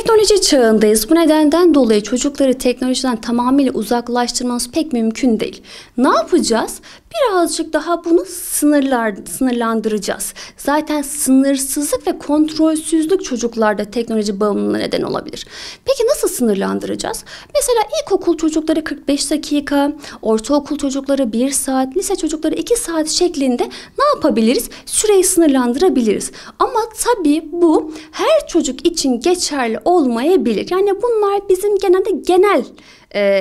Teknoloji çağındayız. Bu nedenden dolayı çocukları teknolojiden tamamıyla uzaklaştırmamız pek mümkün değil. Ne yapacağız? Birazcık daha bunu sınırlandıracağız. Zaten sınırsızlık ve kontrolsüzlük çocuklarda teknoloji bağımlılığına neden olabilir. Peki nasıl sınırlandıracağız? Mesela ilkokul çocukları 45 dakika, ortaokul çocukları 1 saat, lise çocukları 2 saat şeklinde ne yapabiliriz? Süreyi sınırlandırabiliriz. Ama tabii bu her çocuk için geçerli olmayabilir. Yani bunlar bizim genel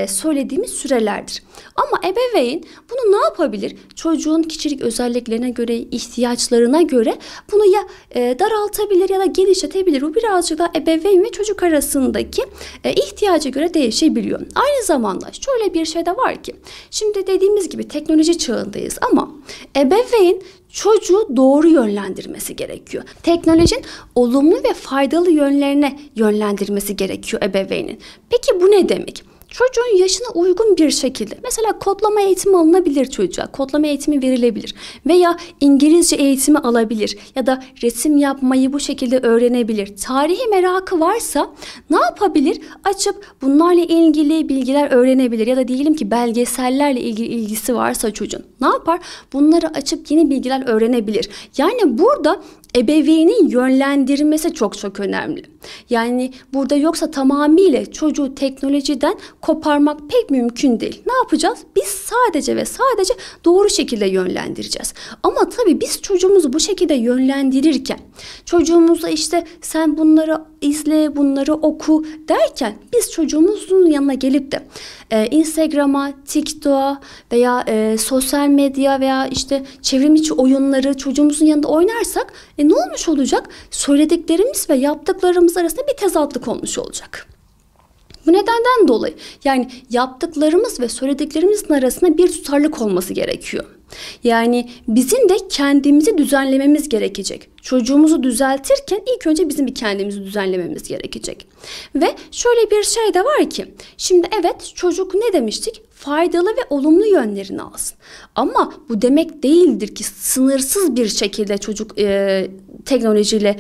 söylediğimiz sürelerdir. Ama ebeveyn bunu ne yapabilir? Çocuğun kişilik özelliklerine göre, ihtiyaçlarına göre bunu ya daraltabilir ya da genişletebilir. Bu birazcık da ebeveyn ve çocuk arasındaki ihtiyaca göre değişebiliyor. Aynı zamanda şöyle bir şey de var ki, şimdi dediğimiz gibi teknoloji çağındayız ama ebeveyn çocuğu doğru yönlendirmesi gerekiyor. Teknolojinin olumlu ve faydalı yönlerine yönlendirmesi gerekiyor ebeveynin. Peki bu ne demek? Çocuğun yaşına uygun bir şekilde mesela kodlama eğitimi alınabilir çocuğa. Kodlama eğitimi verilebilir. Veya İngilizce eğitimi alabilir. Ya da resim yapmayı bu şekilde öğrenebilir. Tarihi merakı varsa ne yapabilir? Açıp bunlarla ilgili bilgiler öğrenebilir. Ya da diyelim ki belgesellerle ilgili ilgisi varsa çocuğun. Ne yapar? Bunları açıp yeni bilgiler öğrenebilir. Yani burada ebeveynin yönlendirmesi çok önemli. Yani burada yoksa tamamıyla çocuğu teknolojiden koparmak pek mümkün değil. Ne yapacağız? Biz sadece ve sadece doğru şekilde yönlendireceğiz. Ama tabii biz çocuğumuzu bu şekilde yönlendirirken çocuğumuza işte sen bunları izle, bunları oku derken biz çocuğumuzun yanına gelip de Instagram'a, TikTok'a veya sosyal medya veya işte çevrim içi oyunları çocuğumuzun yanında oynarsak ne olmuş olacak? Söylediklerimiz ve yaptıklarımız arasında bir tezatlık olmuş olacak. Bu nedenden dolayı yani yaptıklarımız ve söylediklerimizin arasında bir tutarlılık olması gerekiyor. Yani bizim de kendimizi düzenlememiz gerekecek. Çocuğumuzu düzeltirken ilk önce bizim bir kendimizi düzenlememiz gerekecek. Ve şöyle bir şey de var ki, şimdi evet çocuk ne demiştik? Faydalı ve olumlu yönlerini alsın. Ama bu demek değildir ki sınırsız bir şekilde çocuk teknolojiyle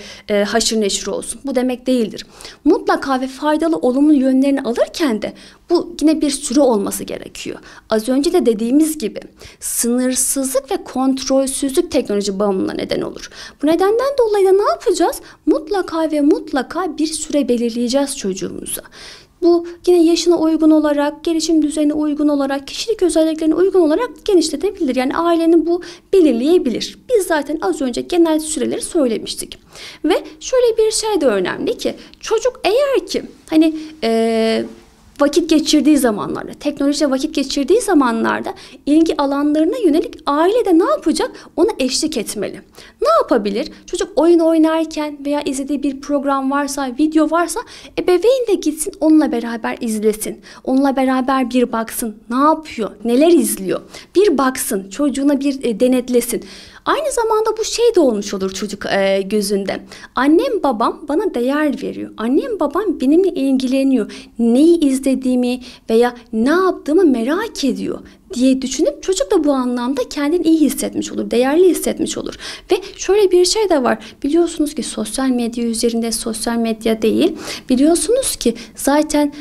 haşır neşir olsun. Bu demek değildir. Mutlaka ve faydalı olumlu yönlerini alırken de bu yine bir süre olması gerekiyor. Az önce de dediğimiz gibi sınırsızlık ve kontrolsüzlük teknoloji bağımlılığına neden olur. Bu nedenden dolayı da ne yapacağız? Mutlaka ve mutlaka bir süre belirleyeceğiz çocuğumuza. Bu yine yaşına uygun olarak, gelişim düzeyine uygun olarak, kişilik özelliklerine uygun olarak genişletebilir. Yani ailenin bu belirleyebilir. Biz zaten az önce genel süreleri söylemiştik. Ve şöyle bir şey de önemli ki çocuk eğer ki vakit geçirdiği zamanlarda, teknolojiyle vakit geçirdiği zamanlarda ilgi alanlarına yönelik aile de ne yapacak? Ona eşlik etmeli. Ne yapabilir? Çocuk oyun oynarken veya izlediği bir program varsa, video varsa ebeveyn de gitsin onunla beraber izlesin. Onunla beraber bir baksın. Ne yapıyor? Neler izliyor? Bir baksın. Çocuğuna bir denetlesin. Aynı zamanda bu şey de olmuş olur çocuk gözünde. Annem babam bana değer veriyor. Annem babam benimle ilgileniyor. Neyi izlediğimi veya ne yaptığımı merak ediyor diye düşünüp çocuk da bu anlamda kendini iyi hissetmiş olur, değerli hissetmiş olur. Ve şöyle bir şey de var. Biliyorsunuz ki sosyal medya üzerinde, sosyal medya değil. Biliyorsunuz ki zaten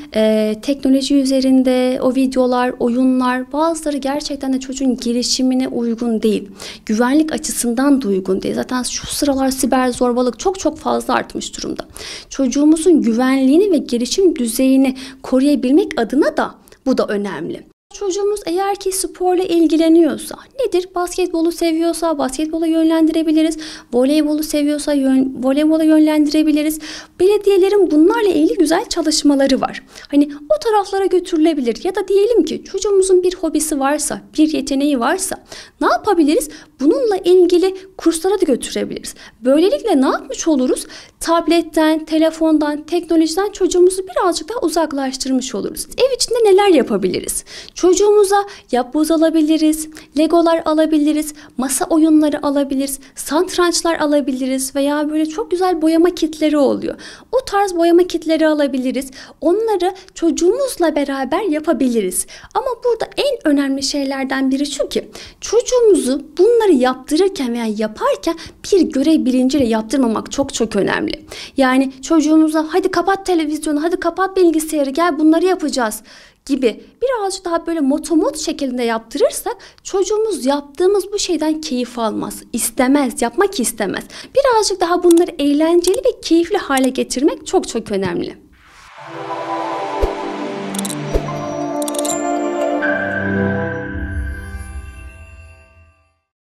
teknoloji üzerinde o videolar, oyunlar bazıları gerçekten de çocuğun gelişimine uygun değil. Güvenlik açısından da uygun değil. Zaten şu sıralar siber zorbalık çok fazla artmış durumda. Çocuğumuzun güvenliğini ve gelişim düzeyini koruyabilmek adına da bu da önemli. Çocuğumuz eğer ki sporla ilgileniyorsa nedir? Basketbolu seviyorsa basketbola yönlendirebiliriz. Voleybolu seviyorsa voleybola yönlendirebiliriz. Belediyelerin bunlarla ilgili güzel çalışmaları var. O taraflara götürülebilir. Ya da diyelim ki çocuğumuzun bir hobisi varsa, bir yeteneği varsa ne yapabiliriz? Bununla ilgili kurslara da götürebiliriz. Böylelikle ne yapmış oluruz? Tabletten, telefondan, teknolojiden çocuğumuzu birazcık daha uzaklaştırmış oluruz. Ev içinde neler yapabiliriz? Çocuğumuza yapboz alabiliriz, legolar alabiliriz, masa oyunları alabiliriz, satrançlar alabiliriz veya böyle çok güzel boyama kitleri oluyor. O tarz boyama kitleri alabiliriz. Onları çocuğumuzla beraber yapabiliriz. Ama burada en önemli şeylerden biri şu ki çocuğumuzu bunları yaptırırken veya yaparken bir görev bilinciyle yaptırmamak çok çok önemli. Yani çocuğumuza hadi kapat televizyonu, hadi kapat bilgisayarı, gel bunları yapacağız gibi birazcık daha böyle motomot şeklinde yaptırırsak çocuğumuz yaptığımız bu şeyden keyif almaz, istemez, yapmak istemez. Birazcık daha bunları eğlenceli ve keyifli hale getirmek çok çok önemli.